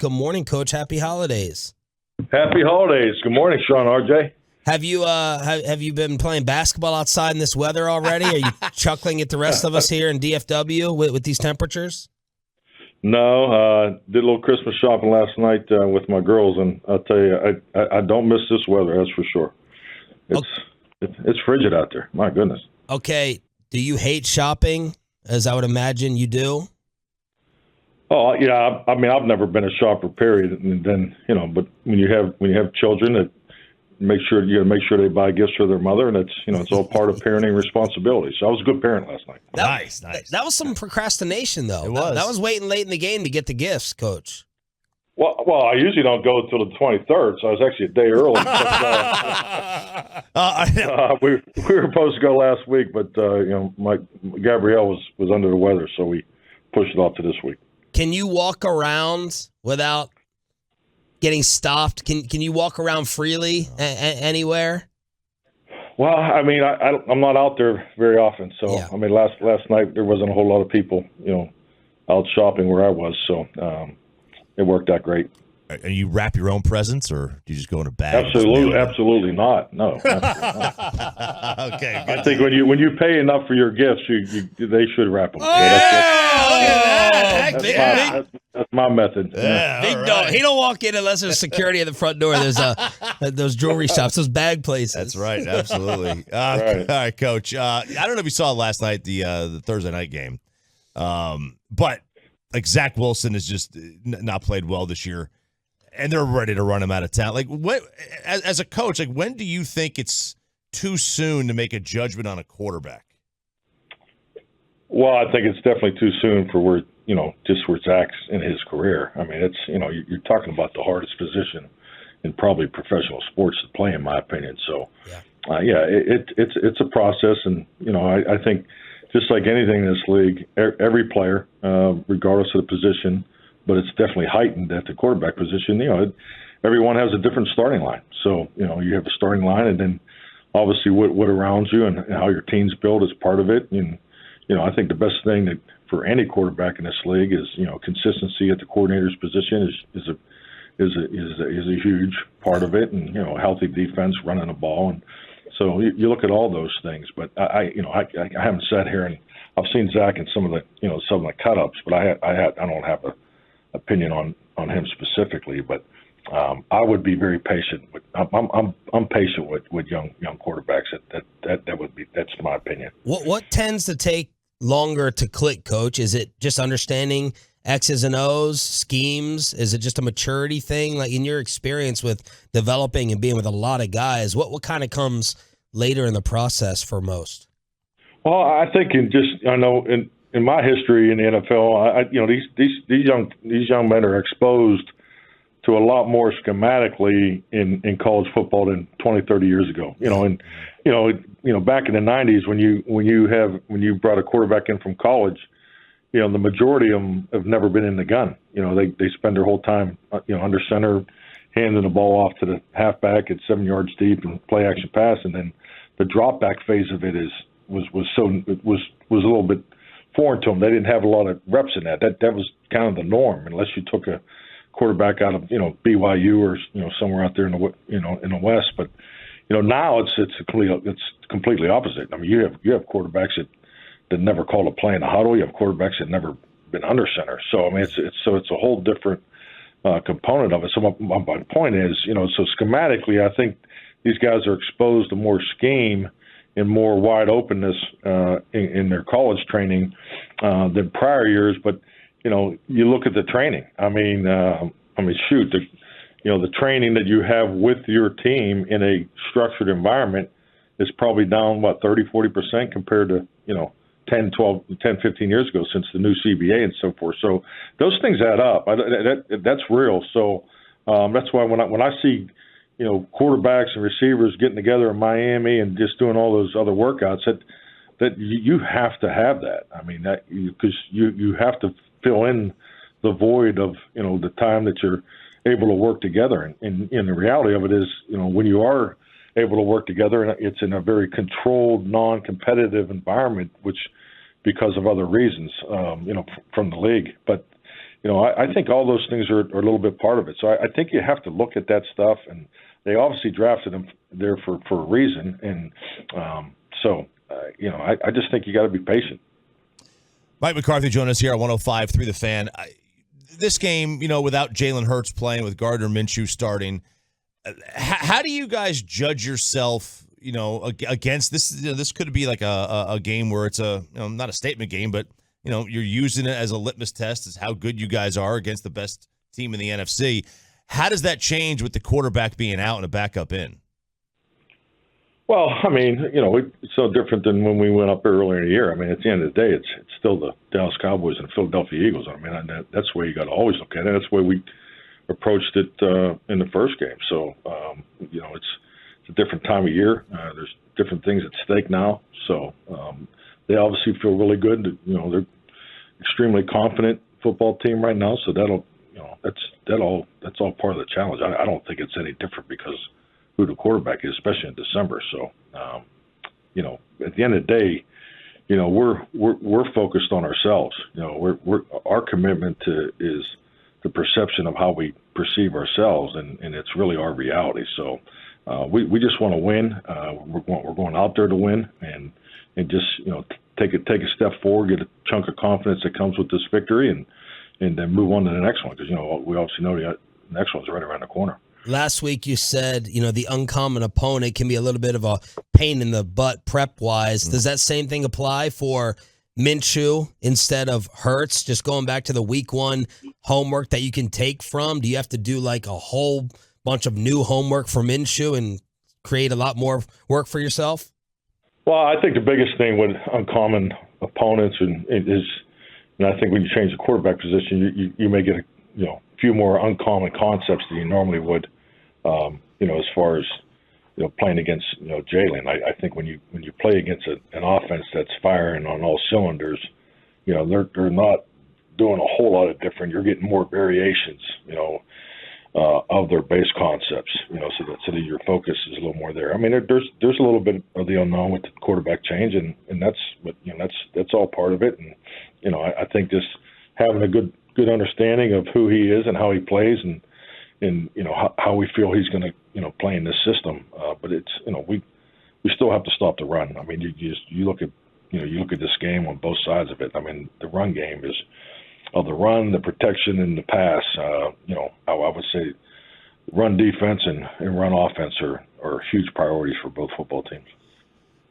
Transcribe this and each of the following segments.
Good morning, Coach. Happy holidays. Happy holidays. Good morning, Sean, RJ. Have you been playing basketball outside in this weather already? Are you chuckling at the rest of us here in DFW with these temperatures? No, did a little Christmas shopping last night with my girls, and I'll tell you, I don't miss this weather, that's for sure. It's frigid out there. My goodness. Okay. Do you hate shopping, as I would imagine you do? Oh, yeah. I mean, I've never been a shopper, period. And then, but when you have children, you gotta make sure they buy gifts for their mother, and it's all part of parenting responsibility. So I was a good parent last night. Nice. That was some procrastination, though. It was. That was waiting late in the game to get the gifts, Coach. Well, I usually don't go until the 23rd, so I was actually a day early. We were supposed to go last week, but my Gabrielle was under the weather, so we pushed it off to this week. Can you walk around without getting stopped? Can you walk around freely anywhere? Well, I mean, I'm not out there very often, so yeah. I mean, last night there wasn't a whole lot of people, out shopping where I was, so it worked out great. And you wrap your own presents, or do you just go in a bag? Absolutely not. No. Absolutely not. Okay. I think when you pay enough for your gifts, they should wrap them. Oh, That's my method. Yeah, Big dog. He don't walk in unless there's security at the front door. There's those jewelry shops, those bag places. That's right. Absolutely. Right. All right, Coach. I don't know if you saw last night the Thursday night game, but like Zach Wilson has just not played well this year, and they're ready to run him out of town. Like, what as a coach, like when do you think it's too soon to make a judgment on a quarterback? Well, I think it's definitely too soon for where Zach's in his career. I mean, it's you're talking about the hardest position in probably professional sports to play, in my opinion. So, it's a process, and I think just like anything in this league, every player, regardless of the position, but it's definitely heightened at the quarterback position. Everyone has a different starting line. So you have a starting line, and then obviously what around you and how your team's built is part of it. And I think the best thing for any quarterback in this league is consistency at the coordinator's position is a huge part of it, and healthy defense, running the ball, and so you look at all those things. But I haven't sat here and I've seen Zach in some of the cut-ups, but I don't have an opinion on him specifically. But I would be very patient. I'm patient with young quarterbacks. That's my opinion. What tends to take longer to click, Coach? Is it just understanding X's and O's, schemes? Is it just a maturity thing? Like in your experience with developing and being with a lot of guys, what kind of comes later in the process for most? Well, I think in my history in the NFL, these young men are exposed to a lot more schematically in college football than 20, 30 years ago. Back in the 90s when you brought a quarterback in from college, the majority of them have never been in the gun. They spend their whole time under center, handing the ball off to the halfback at 7 yards deep and play action pass, and then the drop back phase of it was a little bit foreign to them. They didn't have a lot of reps in that. That was kind of the norm, unless you took a quarterback out of BYU or somewhere out there in the West. But now it's completely opposite. I mean, you have quarterbacks that never called a play in the huddle. You have quarterbacks that never been under center. So I mean, it's a whole different component of it. So my point is, so schematically, I think these guys are exposed to more scheme and more wide openness in their college training than prior years. But you look at the training. I mean, shoot, the training that you have with your team in a structured environment is probably down 30-40% compared to 10, 15 years ago since the new CBA and so forth. So those things add up. That's real. So that's why when I see quarterbacks and receivers getting together in Miami and just doing all those other workouts, that you have to have that. I mean, that because you have to fill in the void of the time that you're able to work together. And the reality of it is, when you are able to work together, and it's in a very controlled, non-competitive environment, which because of other reasons, from the league. But I think all those things are a little bit part of it. So I think you have to look at that stuff, and they obviously drafted him there for a reason. And I just think you got to be patient. Mike McCarthy joining us here on 105.3 The Fan. This game, without Jalen Hurts playing, with Gardner Minshew starting, how do you guys judge yourself, against this? This could be like a game where it's not a statement game, but you're using it as a litmus test as how good you guys are against the best team in the NFC. How does that change with the quarterback being out and a backup in? Well, I mean, it's so different than when we went up earlier in the year. I mean, at the end of the day, it's still the Dallas Cowboys and Philadelphia Eagles. I mean, that's the way you got to always look at it. That's the way we approached it in the first game. So, it's a different time of year. There's different things at stake now. So they obviously feel really good. They're extremely confident football team right now. So that's all part of the challenge. I don't think it's any different because who the quarterback is, especially in December. So, at the end of the day, we're focused on ourselves. Our commitment is the perception of how we perceive ourselves, and it's really our reality. So, we just want to win. We're going out there to win, and just take a step forward, get a chunk of confidence that comes with this victory, and then move on to the next one because we obviously know the next one's right around the corner. Last week you said, the uncommon opponent can be a little bit of a pain in the butt prep-wise. Does that same thing apply for Minshew instead of Hurts? Just going back to the week one homework that you can take from, do you have to do like a whole bunch of new homework for Minshew and create a lot more work for yourself? Well, I think the biggest thing with uncommon opponents is, I think when you change the quarterback position, you may get a few more uncommon concepts than you normally would, as far as playing against Jalen. I think when you play against an offense that's firing on all cylinders, they're not doing a whole lot of different. You're getting more variations, of their base concepts, so that your focus is a little more there. I mean, there's a little bit of the unknown with the quarterback change, and that's all part of it. And I think just having a good understanding of who he is and how he plays, and how we feel he's going to play in this system. But it's we still have to stop the run. I mean, you look at this game on both sides of it. I mean, the run game is the run, the protection, and the pass. I would say run defense and run offense are huge priorities for both football teams.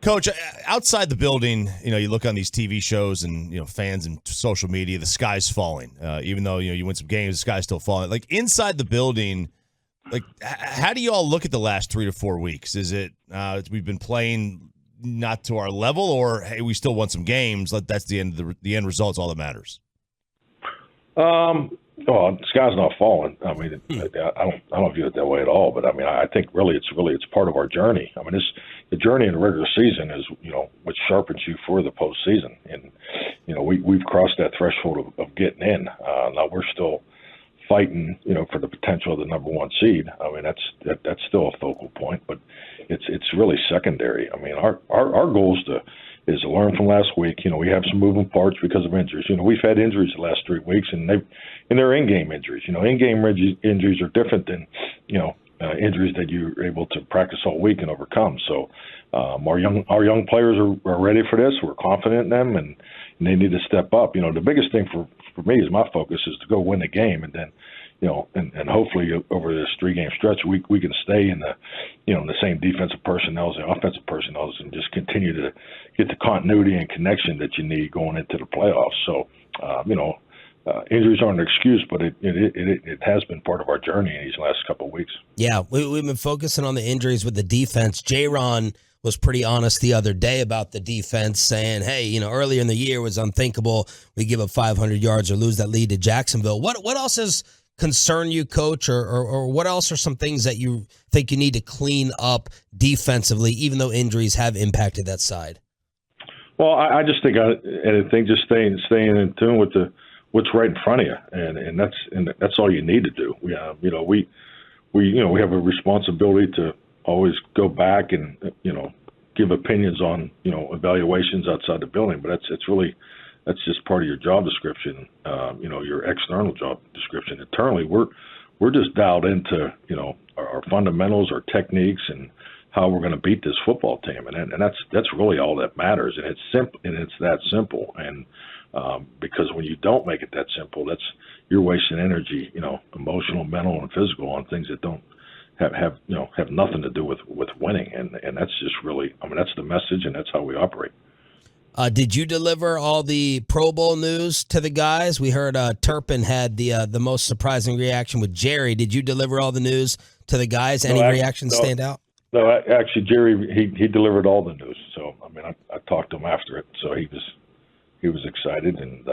Coach, outside the building, you look on these TV shows and, fans and social media, the sky's falling. Even though, you win some games, the sky's still falling. Like, inside the building, like, how do you all look at the last 3 to 4 weeks? Is it we've been playing not to our level, or, hey, we still won some games, that's the end result's all that matters? The sky's not falling. I mean, I don't view it that way at all. But I mean, I think really it's part of our journey. I mean, the journey in the regular season is what sharpens you for the postseason, and we've crossed that threshold of getting in. Now we're still fighting, for the potential of the number one seed. I mean, that's still a focal point, but it's really secondary. I mean, our goal is to learn from last week. We have some moving parts because of injuries. We've had injuries the last 3 weeks, and they're in-game injuries. In-game injuries are different than, injuries that you're able to practice all week and overcome. So our young players are ready for this. We're confident in them, and they need to step up. The biggest thing for me is my focus is to go win the game, and then and hopefully over this 3-game stretch, we can stay in the same defensive personnel and offensive personnel, and just continue to get the continuity and connection that you need going into the playoffs. So, injuries aren't an excuse, but it has been part of our journey in these last couple of weeks. Yeah, we've been focusing on the injuries with the defense. J-Ron was pretty honest the other day about the defense, saying, hey, earlier in the year it was unthinkable we give up 500 yards or lose that lead to Jacksonville. What else has concerned you, Coach, or what else are some things that you think you need to clean up defensively, even though injuries have impacted that side? Well, I just think just staying in tune with what's right in front of you, and that's all you need to do. We have a responsibility to always go back and give opinions on evaluations outside the building, but it's really that's just part of your job description. Your external job description. Internally, we're just dialed into our fundamentals, our techniques, and how we're going to beat this football team, and that's really all that matters. And it's simple, and it's that simple. And because when you don't make it that simple, you're wasting energy, emotional, mental, and physical on things that don't have nothing to do with winning. And that's just really, that's the message, and that's how we operate. Did you deliver all the Pro Bowl news to the guys? We heard Turpin had the most surprising reaction with Jerry. Did you deliver all the news to the guys? Any reactions stand out? No, actually, Jerry he delivered all the news. So I talked to him after it, so he was excited, and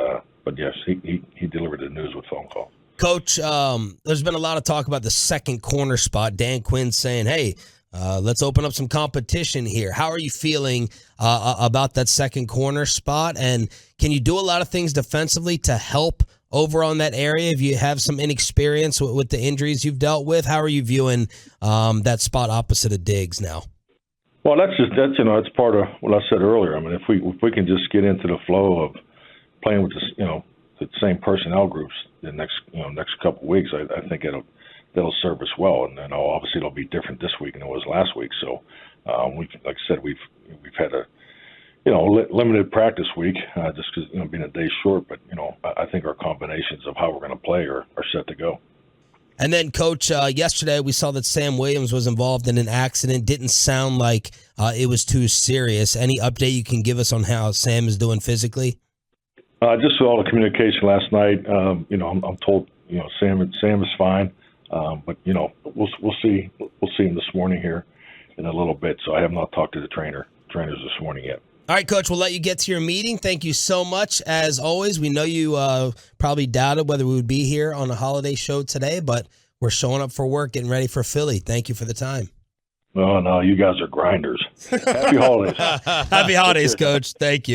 but yes, he delivered the news with phone call. Coach, there's been a lot of talk about the second corner spot. Dan Quinn saying, "Hey, let's open up some competition here." How are you feeling about that second corner spot? And can you do a lot of things defensively to help over on that area if you have some inexperience with the injuries you've dealt with? How are you viewing that spot opposite of Diggs now? Well, that's it's part of what I said earlier. If we can just get into the flow of playing with the same personnel groups the next couple of weeks, I think that'll serve us well. And then obviously it'll be different this week than it was last week. So like I said, we've had a limited practice week just because being a day short. But I think our combinations of how we're going to play are set to go. And then, Coach, yesterday we saw that Sam Williams was involved in an accident. Didn't sound like it was too serious. Any update you can give us on how Sam is doing physically? Just all the communication last night. I'm told Sam is fine, but we'll see him this morning here in a little bit. So I have not talked to the trainers this morning yet. All right, Coach, we'll let you get to your meeting. Thank you so much. As always, we know you probably doubted whether we would be here on a holiday show today, but we're showing up for work, getting ready for Philly. Thank you for the time. Oh, no, you guys are grinders. Happy holidays. Happy holidays, Coach. Thank you.